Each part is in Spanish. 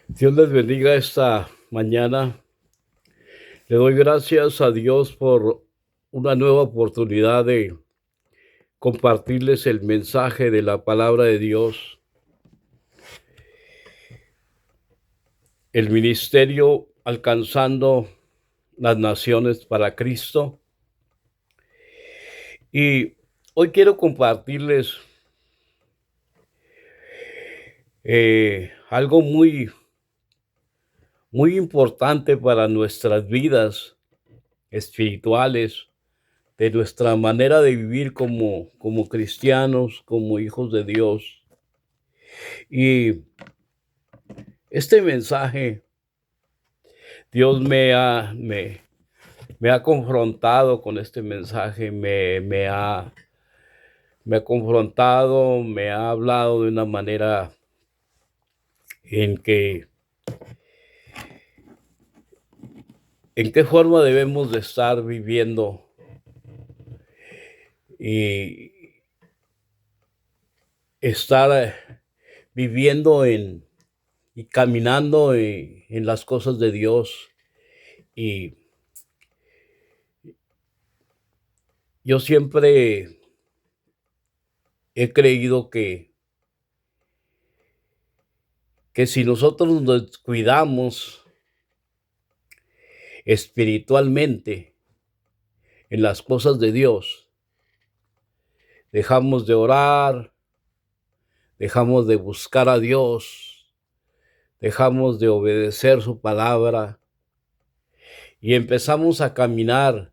Dios les bendiga esta mañana. Le doy gracias a Dios por una nueva oportunidad de compartirles el mensaje de la palabra de Dios. El ministerio alcanzando las naciones para Cristo. Y hoy quiero compartirles algo muy importante para nuestras vidas espirituales, de nuestra manera de vivir como cristianos, como hijos de Dios. Y este mensaje, Dios me ha confrontado con este mensaje, me ha confrontado, me ha hablado de una manera en que, en qué forma debemos de estar viviendo y estar viviendo y caminando en las cosas de Dios. Y yo siempre he creído que si nosotros nos cuidamos espiritualmente en las cosas de Dios, dejamos de orar, dejamos de buscar a Dios, dejamos de obedecer su palabra y empezamos a caminar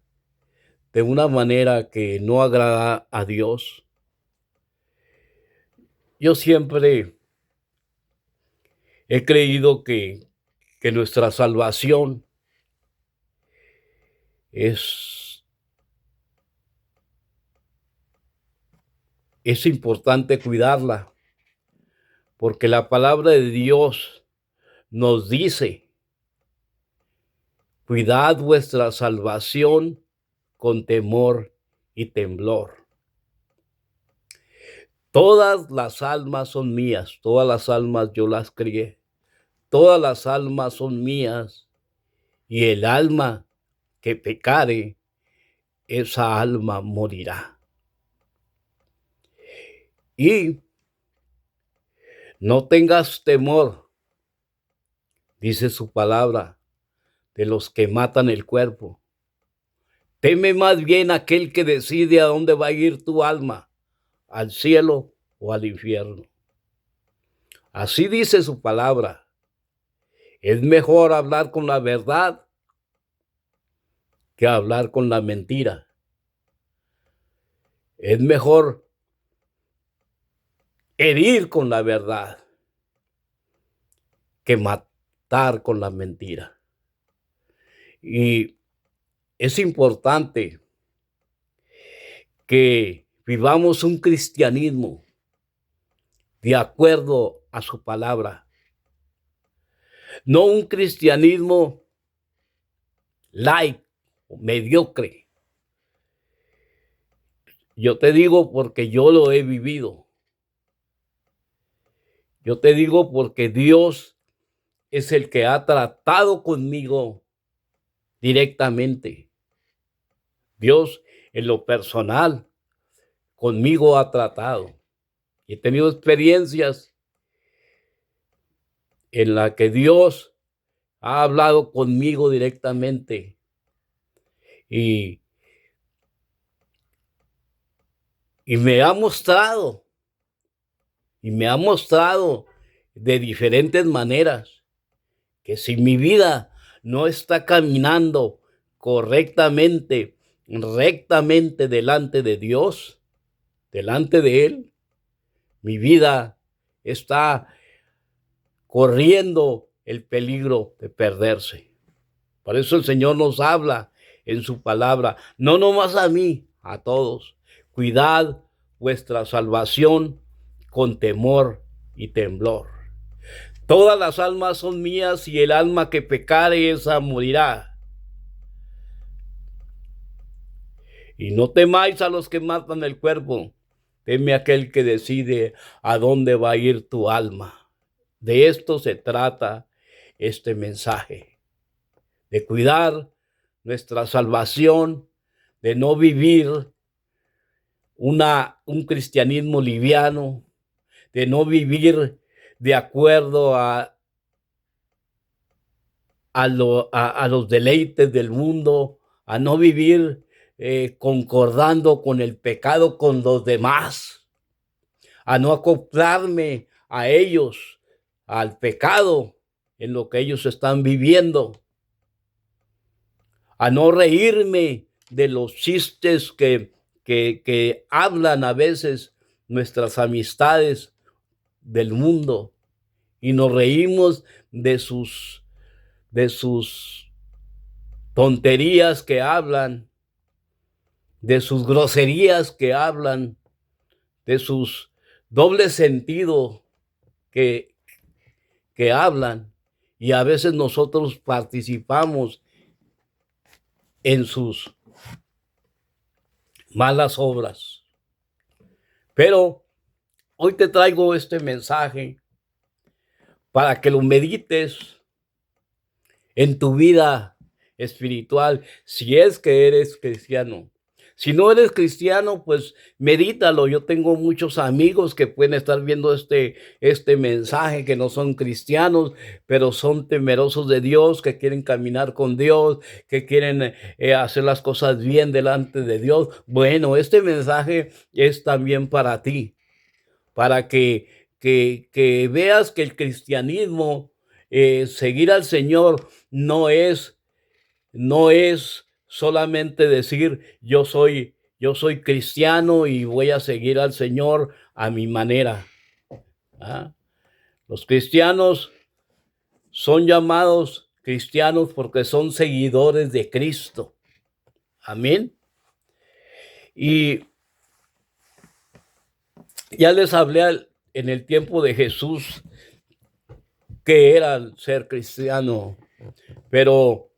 de una manera que no agrada a Dios. Yo siempre he creído que nuestra salvación es importante cuidarla, porque la palabra de Dios nos dice: cuidad vuestra salvación con temor y temblor. Todas las almas son mías, todas las almas yo las crié, todas las almas son mías, y el alma que pecare, esa alma morirá. Y no tengas temor, dice su palabra, de los que matan el cuerpo. Teme más bien aquel que decide a dónde va a ir tu alma, al cielo o al infierno. Así dice su palabra. Es mejor hablar con la verdad que hablar con la mentira. Es mejor herir con la verdad que matar con la mentira. Y es importante que vivamos un cristianismo de acuerdo a su palabra, no un cristianismo light o mediocre. Yo te digo porque yo lo he vivido. Yo te digo porque Dios es el que ha tratado conmigo directamente. Dios en lo personal conmigo ha tratado. He tenido experiencias en las que Dios ha hablado conmigo directamente y me ha mostrado de diferentes maneras que si mi vida no está caminando correctamente, rectamente delante de Dios, delante de Él, mi vida está corriendo el peligro de perderse. Por eso el Señor nos habla en su palabra, no nomás a mí, a todos. Cuidad vuestra salvación con temor y temblor. Todas las almas son mías, y el alma que pecare, esa morirá. Y no temáis a los que matan el cuerpo, teme a aquel que decide a dónde va a ir tu alma. De esto se trata este mensaje, de cuidar nuestra salvación, de no vivir un cristianismo liviano, de no vivir de acuerdo a los deleites del mundo, a no vivir concordando con el pecado con los demás, a no acoplarme a ellos, al pecado en lo que ellos están viviendo, a no reírme de los chistes que hablan a veces nuestras amistades del mundo, y nos reímos de sus tonterías que hablan, de sus groserías que hablan, de sus dobles sentidos que hablan, y a veces nosotros participamos en sus malas obras. Pero hoy te traigo este mensaje para que lo medites en tu vida espiritual, si es que eres cristiano. Si no eres cristiano, pues medítalo. Yo tengo muchos amigos que pueden estar viendo este mensaje, que no son cristianos, pero son temerosos de Dios, que quieren caminar con Dios, que quieren hacer las cosas bien delante de Dios. Bueno, este mensaje es también para ti, para que veas que el cristianismo, seguir al Señor, no es solamente decir yo soy cristiano y voy a seguir al Señor a mi manera. ¿Ah? Los cristianos son llamados cristianos porque son seguidores de Cristo. Amén. Y ya les hablé en el tiempo de Jesús que era ser cristiano, pero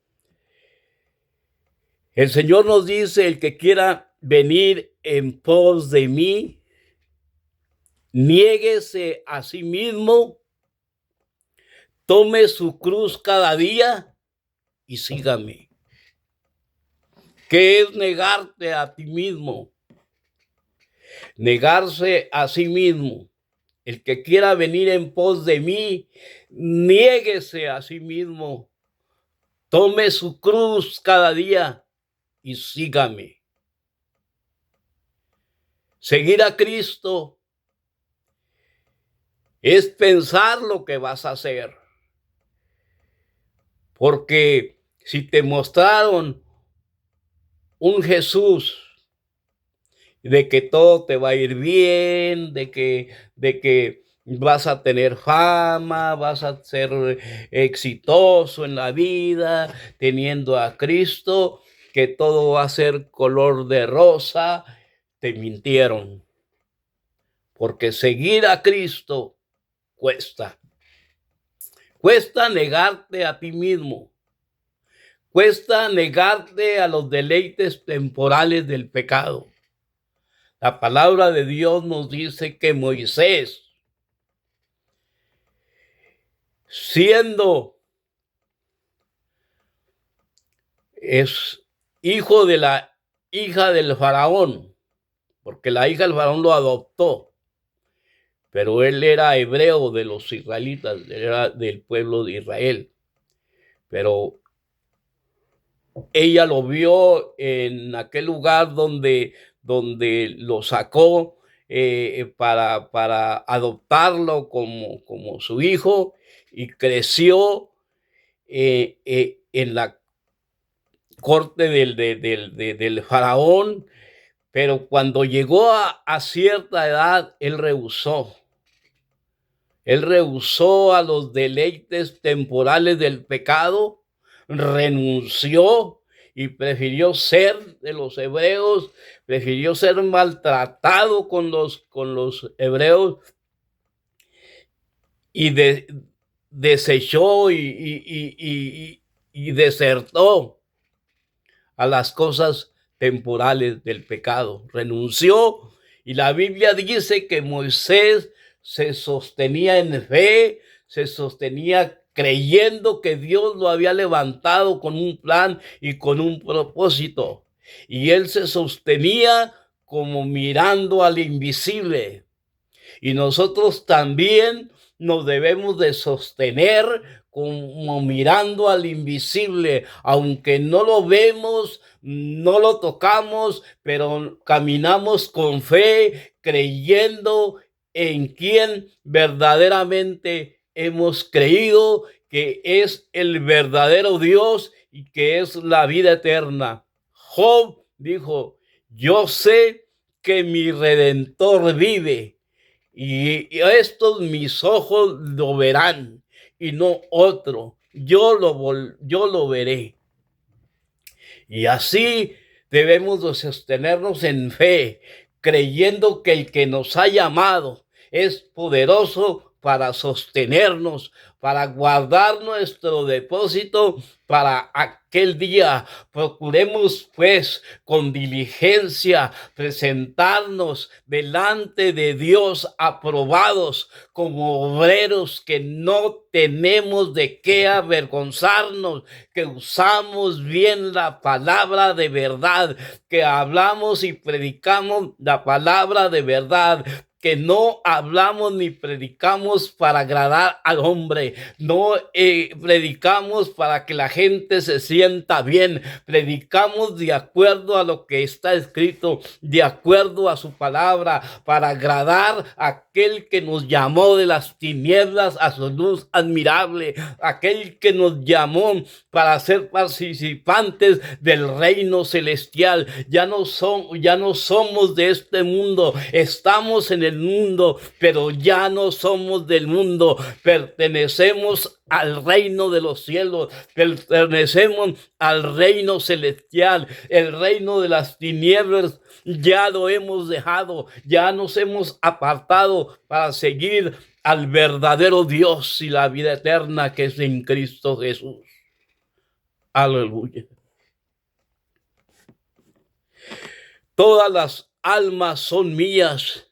el Señor nos dice: el que quiera venir en pos de mí, niéguese a sí mismo, tome su cruz cada día y sígame. ¿Qué es negarte a ti mismo? Negarse a sí mismo. El que quiera venir en pos de mí, niéguese a sí mismo, tome su cruz cada día y sígame. Seguir a Cristo es pensar lo que vas a hacer. Porque si te mostraron un Jesús de que todo te va a ir bien, de que vas a tener fama, vas a ser exitoso en la vida, teniendo a Cristo, que todo va a ser color de rosa, te mintieron. Porque seguir a Cristo cuesta. Cuesta negarte a ti mismo. Cuesta negarte a los deleites temporales del pecado. La palabra de Dios nos dice que Moisés, siendo hijo de la hija del faraón, porque la hija del faraón lo adoptó, pero él era hebreo de los israelitas, era del pueblo de Israel, pero ella lo vio en aquel lugar donde lo sacó para adoptarlo como su hijo, y creció en la corte del faraón. Pero cuando llegó a cierta edad, él rehusó. Él rehusó a los deleites temporales del pecado, renunció y prefirió ser de los hebreos, prefirió ser maltratado con los hebreos, y desechó y desertó a las cosas temporales del pecado. Renunció, y la Biblia dice que Moisés se sostenía en fe, se sostenía creyendo que Dios lo había levantado con un plan y con un propósito. Y él se sostenía como mirando al invisible. Y nosotros también nos debemos de sostener como mirando al invisible, aunque no lo vemos, no lo tocamos, pero caminamos con fe, creyendo en quien verdaderamente hemos creído que es el verdadero Dios y que es la vida eterna. Job dijo: yo sé que mi Redentor vive, y estos mis ojos lo verán y no otro. Yo lo veré. Y así debemos de sostenernos en fe, creyendo que el que nos ha llamado es poderoso para sostenernos, para guardar nuestro depósito para aquel día. Procuremos pues con diligencia presentarnos delante de Dios aprobados como obreros que no tenemos de qué avergonzarnos, que usamos bien la palabra de verdad, que hablamos y predicamos la palabra de verdad, que no hablamos ni predicamos para agradar al hombre, no predicamos para que la gente se sienta bien, predicamos de acuerdo a lo que está escrito, de acuerdo a su palabra, para agradar a aquel que nos llamó de las tinieblas a su luz admirable, aquel que nos llamó para ser participantes del reino celestial. Ya no somos de este mundo, estamos en el mundo, pero ya no somos del mundo, pertenecemos al reino de los cielos, pertenecemos al reino celestial. El reino de las tinieblas ya lo hemos dejado, ya nos hemos apartado para seguir al verdadero Dios y la vida eterna que es en Cristo Jesús. Aleluya. Todas las almas son mías,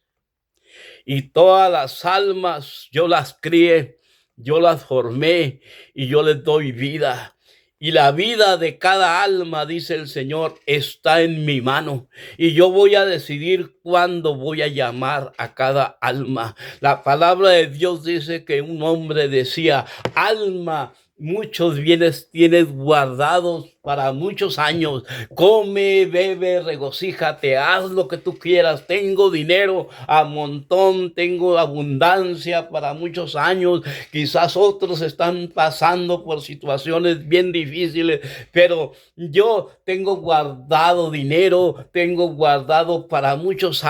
y todas las almas yo las crié, yo las formé y yo les doy vida. Y la vida de cada alma, dice el Señor, está en mi mano. Y yo voy a decidir cuándo voy a llamar a cada alma. La palabra de Dios dice que un hombre decía: alma, muchos bienes tienes guardados para muchos años. Come, bebe, regocíjate, haz lo que tú quieras. Tengo dinero a montón, tengo abundancia para muchos años. Quizás otros están pasando por situaciones bien difíciles, pero yo tengo guardado dinero, tengo guardado para muchos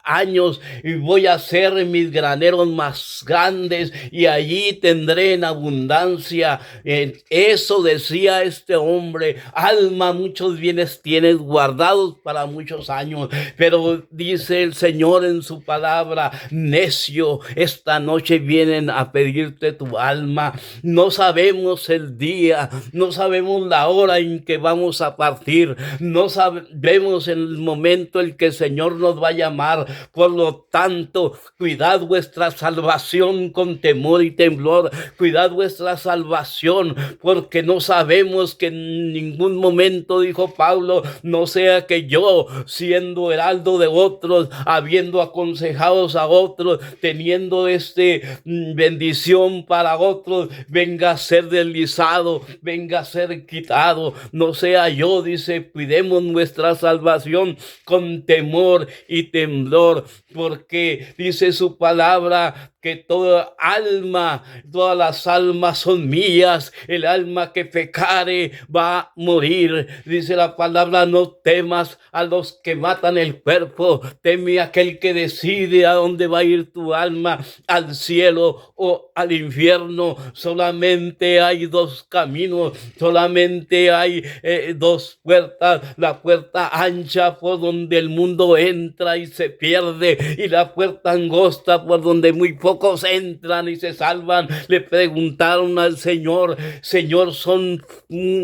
años, y voy a hacer mis graneros más grandes y allí tendré en abundancia. Eso decía este hombre: alma, muchos bienes tienes guardados para muchos años. Pero dice el Señor en su palabra: necio, esta noche vienen a pedirte tu alma. No sabemos el día, no sabemos la hora en que vamos a partir, no sabemos el momento en que el Señor nos va a llamar. Por lo tanto, cuidad vuestra salvación con temor y temblor. Cuidad vuestra salvación, porque no sabemos que en ningún momento, dijo Pablo, no sea que yo, siendo heraldo de otros, habiendo aconsejados a otros, teniendo bendición para otros, venga a ser deslizado, venga a ser quitado. No sea yo, dice, cuidemos nuestra salvación con temor y temblor, porque dice su palabra que toda alma, todas las almas son mías. El alma que pecare va a morir. Dice la palabra: no temas a los que matan el cuerpo, teme a aquel que decide a dónde va a ir tu alma, al cielo o al infierno. Solamente hay dos caminos, solamente hay dos puertas: la puerta ancha por donde el mundo entra y se pierde, y la puerta angosta por donde muy pocos pocos entran y se salvan. Le preguntaron al Señor: Señor, ¿son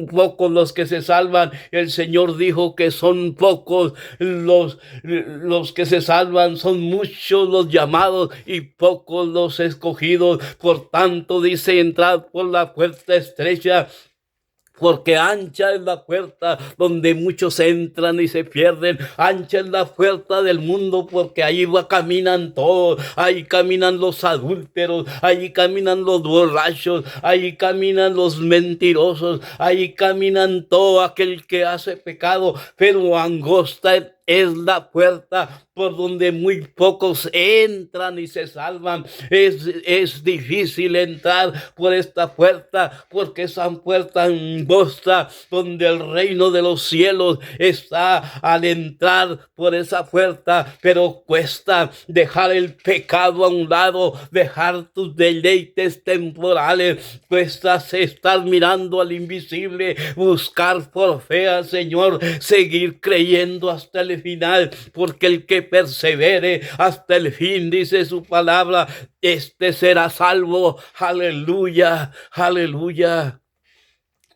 pocos los que se salvan? El Señor dijo que son pocos los que se salvan, son muchos los llamados y pocos los escogidos. Por tanto, dice: entrad por la puerta estrecha, porque ancha es la puerta donde muchos entran y se pierden. Ancha es la puerta del mundo, porque ahí caminan todos. Ahí caminan los adúlteros, ahí caminan los borrachos, ahí caminan los mentirosos, ahí caminan todo aquel que hace pecado. Pero angosta es la puerta por donde muy pocos entran y se salvan. Es difícil entrar por esta puerta, porque esa puerta angosta donde el reino de los cielos está al entrar por esa puerta. Pero cuesta dejar el pecado a un lado, dejar tus deleites temporales. Cuesta estar mirando al invisible, buscar por fe al Señor, seguir creyendo hasta el final, porque el que persevere hasta el fin, dice su palabra, este será salvo. Aleluya, aleluya.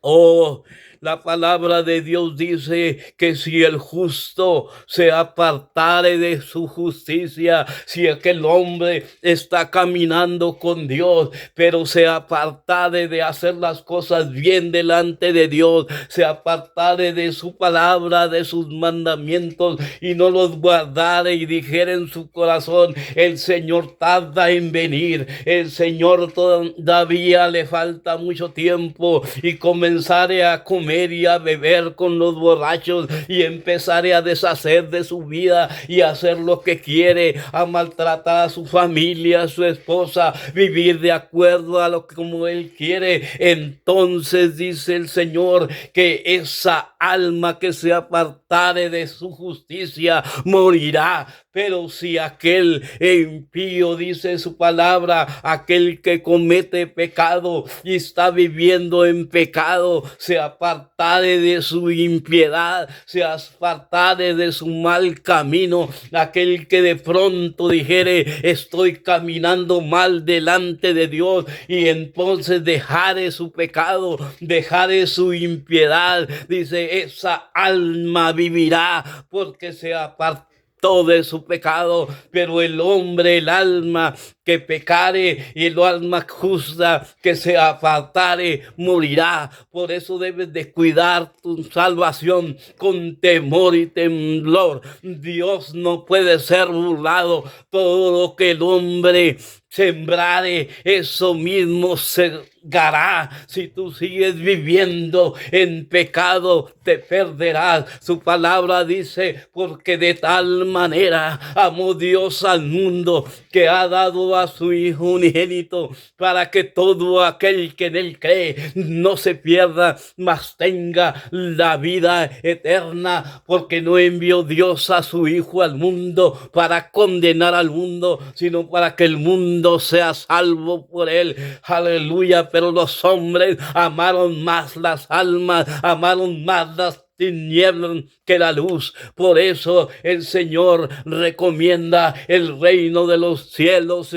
Oh, la palabra de Dios dice que si el justo se apartare de su justicia, si aquel hombre está caminando con Dios, pero se apartare de hacer las cosas bien delante de Dios, se apartare de su palabra, de sus mandamientos, y no los guardare y dijere en su corazón: el Señor tarda en venir, el Señor todavía le falta mucho tiempo, y comenzare a comer y a beber con los borrachos, y empezaré a deshacer de su vida y a hacer lo que quiere, a maltratar a su familia, a su esposa, vivir de acuerdo a lo que como él quiere. Entonces dice el Señor que esa alma que se apartare de su justicia morirá. Pero si aquel impío, dice su palabra, aquel que comete pecado y está viviendo en pecado, se apartare de su impiedad, se apartare de su mal camino, aquel que de pronto dijere: estoy caminando mal delante de Dios, y entonces dejare su pecado, dejare su impiedad, dice: esa alma vivirá, porque se apartó de su pecado. Pero el hombre, el alma que pecare, y el alma justa que se apartare, morirá. Por eso debes de cuidar tu salvación con temor y temblor. Dios no puede ser burlado. Todo lo que el hombre sembrare, eso mismo segará. Si tú sigues viviendo en pecado, te perderás. Su palabra dice: porque de tal manera amó Dios al mundo, que ha dado a su Hijo unigénito, para que todo aquel que en él cree no se pierda, mas tenga la vida eterna. Porque no envió Dios a su Hijo al mundo para condenar al mundo, sino para que el mundo sea salvo por él. Aleluya. Pero los hombres amaron más las almas, amaron más las tinieblas que la luz. Por eso el Señor recomienda: el reino de los cielos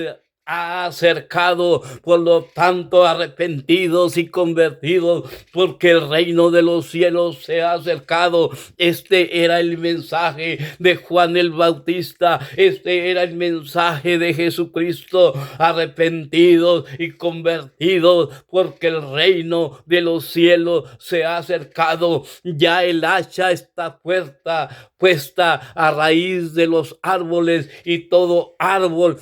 ha acercado, por lo tanto arrepentidos y convertidos, porque el reino de los cielos se ha acercado. Este era el mensaje de Juan el Bautista, este era el mensaje de Jesucristo: arrepentidos y convertidos, porque el reino de los cielos se ha acercado. Ya el hacha está puesta a raíz de los árboles, y todo árbol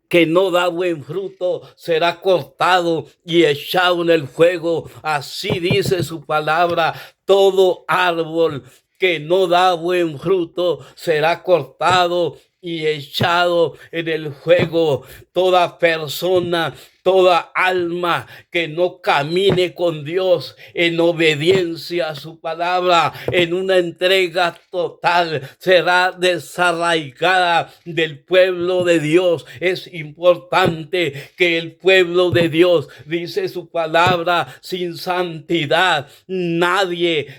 que no da buen fruto será cortado y echado en el fuego. Así dice su palabra: todo árbol que no da buen fruto será cortado y echado en el fuego. Toda persona, toda alma que no camine con Dios en obediencia a su palabra, en una entrega total, será desarraigada del pueblo de Dios. Es importante que el pueblo de Dios, dice su palabra, sin santidad,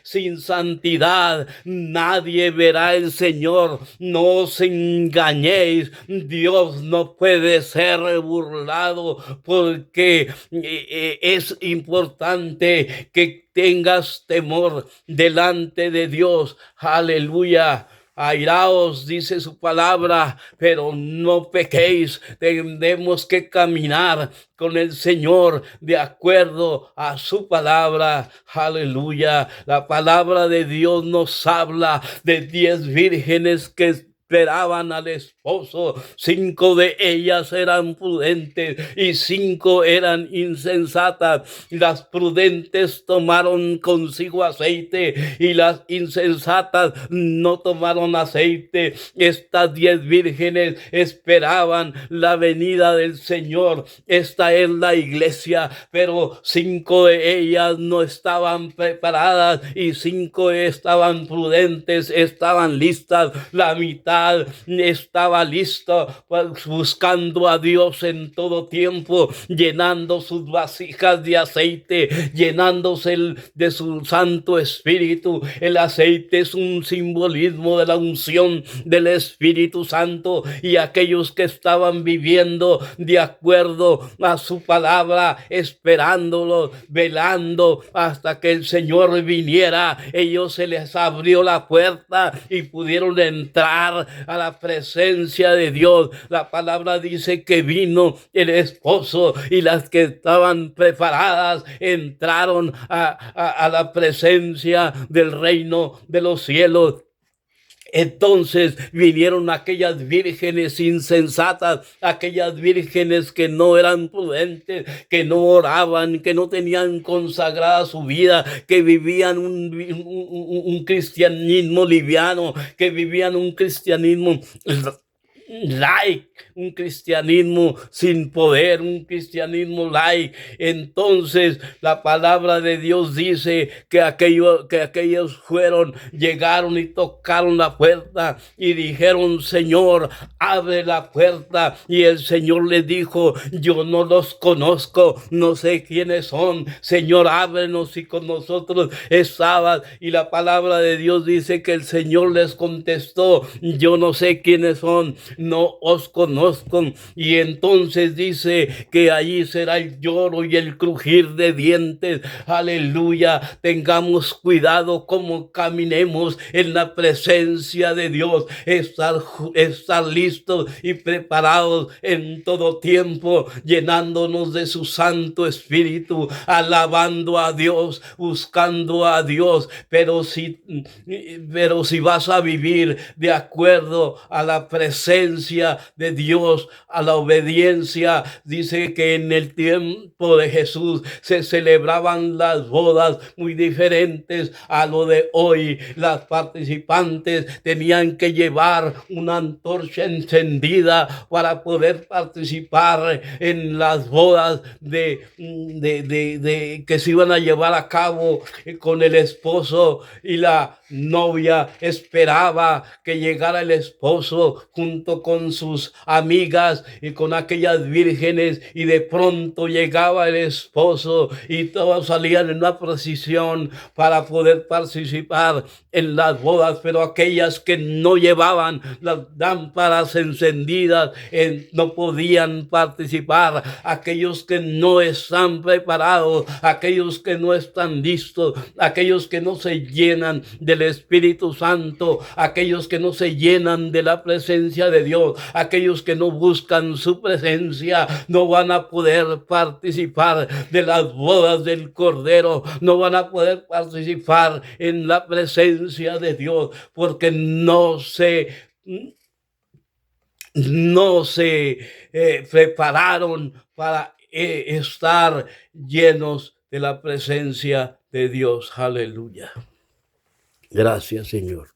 sin santidad, nadie verá al Señor. No os engañéis, Dios no puede ser burlado, porque es importante que tengas temor delante de Dios. Aleluya. Airaos, dice su palabra, pero no pequéis. Tenemos que caminar con el Señor de acuerdo a su palabra. Aleluya. La palabra de Dios nos habla de 10 vírgenes que esperaban al esposo. 5 de ellas eran prudentes y 5 eran insensatas. Las prudentes tomaron consigo aceite y las insensatas no tomaron aceite. Estas 10 vírgenes esperaban la venida del Señor. Esta es la iglesia, pero 5 de ellas no estaban preparadas y 5 estaban prudentes, estaban listas. La mitad estaba listo, buscando a Dios en todo tiempo, llenando sus vasijas de aceite, llenándose de su Santo Espíritu. El aceite es un simbolismo de la unción del Espíritu Santo, y aquellos que estaban viviendo de acuerdo a su palabra, esperándolo, velando hasta que el Señor viniera, ellos se les abrió la puerta y pudieron entrar a la presencia de Dios. La palabra dice que vino el esposo y las que estaban preparadas entraron a la presencia del reino de los cielos. Entonces vinieron aquellas vírgenes insensatas, aquellas vírgenes que no eran prudentes, que no oraban, que no tenían consagrada su vida, que vivían un cristianismo liviano, que vivían un cristianismo light, un cristianismo sin poder, un cristianismo light. Entonces la palabra de Dios dice que aquellos llegaron y tocaron la puerta y dijeron: Señor, abre la puerta. Y el Señor les dijo: yo no los conozco, no sé quiénes son. Señor, ábrenos. Y con nosotros estabas. Y la palabra de Dios dice que el Señor les contestó: yo no sé quiénes son, no os conozco. Y entonces dice que allí será el lloro y el crujir de dientes. Aleluya. Tengamos cuidado como caminemos en la presencia de Dios. Estar listos y preparados en todo tiempo, llenándonos de su Santo Espíritu, alabando a Dios, buscando a Dios. Pero si vas a vivir de acuerdo a la presencia de Dios, a la obediencia, dice que en el tiempo de Jesús se celebraban las bodas muy diferentes a lo de hoy. Las participantes tenían que llevar una antorcha encendida para poder participar en las bodas que se iban a llevar a cabo con el esposo, y la novia esperaba que llegara el esposo junto con sus amigas y con aquellas vírgenes, y de pronto llegaba el esposo y todos salían en una procesión para poder participar en las bodas. Pero aquellas que no llevaban las lámparas encendidas no podían participar. Aquellos que no están preparados, aquellos que no están listos, aquellos que no se llenan del Espíritu Santo, aquellos que no se llenan de la presencia de Dios, aquellos que no buscan su presencia, no van a poder participar de las bodas del Cordero, no van a poder participar en la presencia de Dios, porque no se prepararon para estar llenos de la presencia de Dios. Aleluya. Gracias, Señor.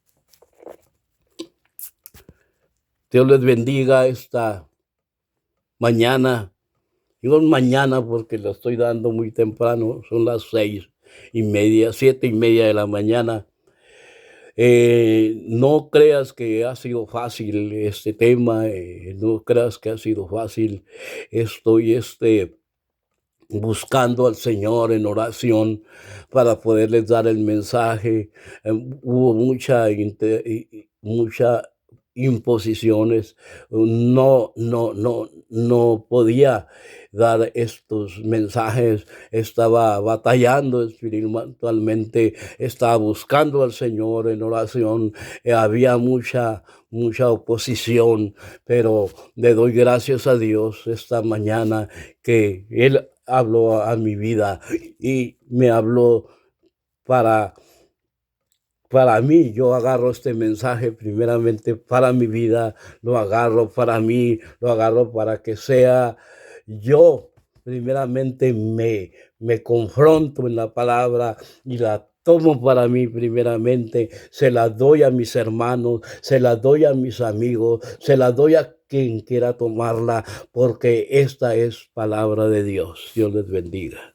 Dios les bendiga esta mañana Digo mañana porque lo estoy dando muy temprano, son las 6:30, 7:30 de la mañana. No creas que ha sido fácil este tema, no creas que ha sido fácil. Estoy, buscando al Señor en oración para poderles dar el mensaje. Hubo mucha imposiciones. No podía dar estos mensajes. Estaba batallando espiritualmente, estaba buscando al Señor en oración. Había mucha oposición, pero le doy gracias a Dios esta mañana que Él habló a mi vida y me habló para, para mí. Yo agarro este mensaje primeramente para mi vida, lo agarro para mí, lo agarro para que sea yo. Primeramente me confronto en la palabra y la tomo para mí primeramente, se la doy a mis hermanos, se la doy a mis amigos, se la doy a quien quiera tomarla, porque esta es palabra de Dios. Dios les bendiga.